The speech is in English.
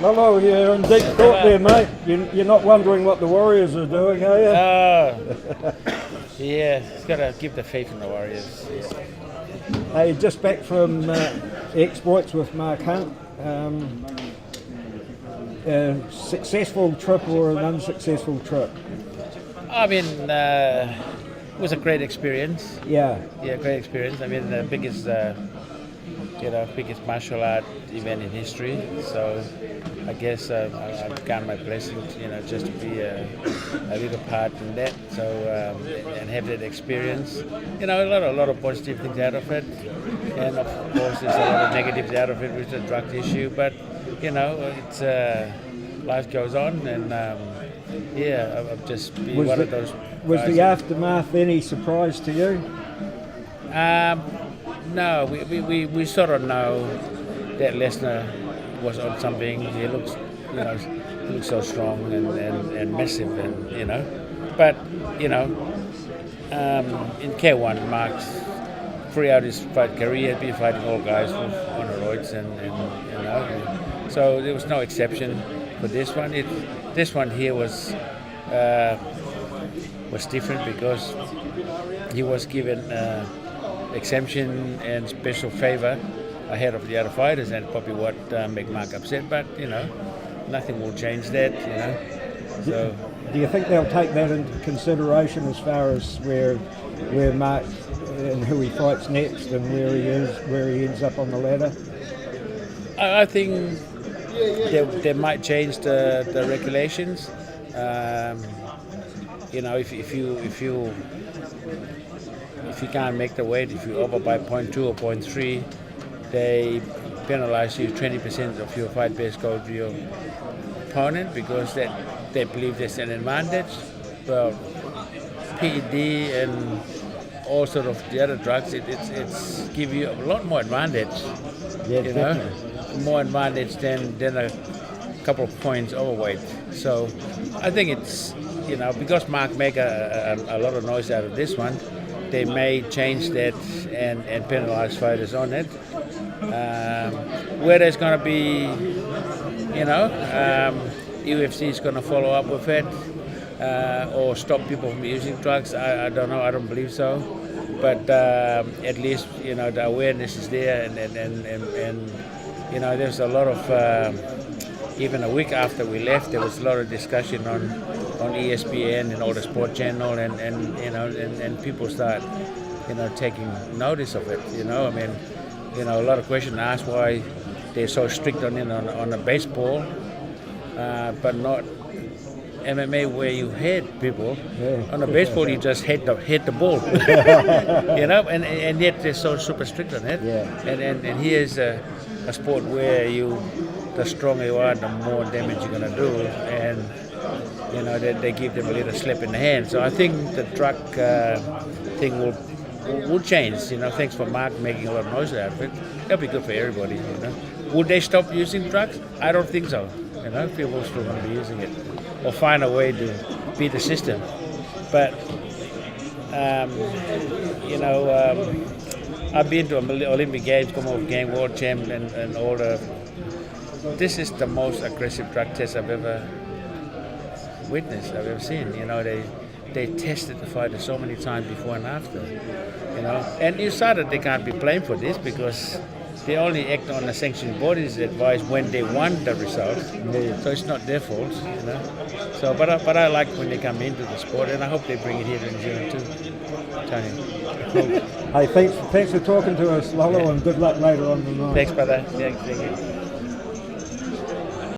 Lolo, you're in deep thought there, mate. You're not wondering what the Warriors are doing, are you? Yeah, it's got to give the faith in the Warriors. Yeah. Hey, just back from exploits with Mark Hunt. A successful trip or an unsuccessful trip? I mean, it was a great experience. Yeah. Yeah, great experience. I mean, the biggest martial art event in history. So I guess I've count my blessings, just to be a little part in that. So and have that experience. A lot of positive things out of it, and of course there's a lot of negatives out of it with the drug issue. But it's life goes on, and I've just been one of those. Was the aftermath any surprise to you? No, we sort of know that Lesnar was on something. He looks so strong and massive, and but in K1, Mark's throughout his fight career, had been fighting all guys with on steroids, and so there was no exception for this one. This one here was different because he was given exemption and special favor ahead of the other fighters, and probably what made Mark upset. But nothing will change that. So, do you think they'll take that into consideration as far as where Mark and who he fights next and where he ends up on the ladder? I think they might change the regulations. If you can't make the weight, if you're over by 0.2 or 0.3, they penalize you 20% of your fight base go to your opponent because they believe there's an advantage. Well, PED and all sort of the other drugs, it's give you a lot more advantage. Yeah, more advantage than a couple of points overweight. So I think it's because Mark make a lot of noise out of this one, they may change that and penalize fighters on it. Where there's going to be, UFC is going to follow up with it or stop people from using drugs. I don't know. I don't believe so. But at least the awareness is there, and there's a lot of even a week after we left, there was a lot of discussion on ESPN and all the sport channel, and people start taking notice of it. A lot of questions asked why they're so strict on the baseball, but not MMA where you hit people. Yeah. On the baseball, you just hit the ball, and yet they're so super strict on it. Yeah. And here's a sport where the stronger you are, the more damage you're gonna do, and they give them a little slap in the hand. So I think the drug thing will change. Thanks for Mark making a lot of noise out of it. That'll be good for everybody. Would they stop using drugs? I don't think so. People are still going to be using it, or find a way to beat the system. But I've been to Olympic Games, Commonwealth Games, World Champ, and all the. This is the most aggressive drug test I've ever witnessed. I've ever seen. They tested the fighter so many times before and after. And you saw that they can't be blamed for this because they only act on the sanctioning body's advice when they want the result. Yeah. So it's not their fault. So, but I like when they come into the sport, and I hope they bring it here to New Zealand too. Tony. Hey, thanks for talking to us, Lolo, and good luck later on the night. Thanks, brother. Thank you.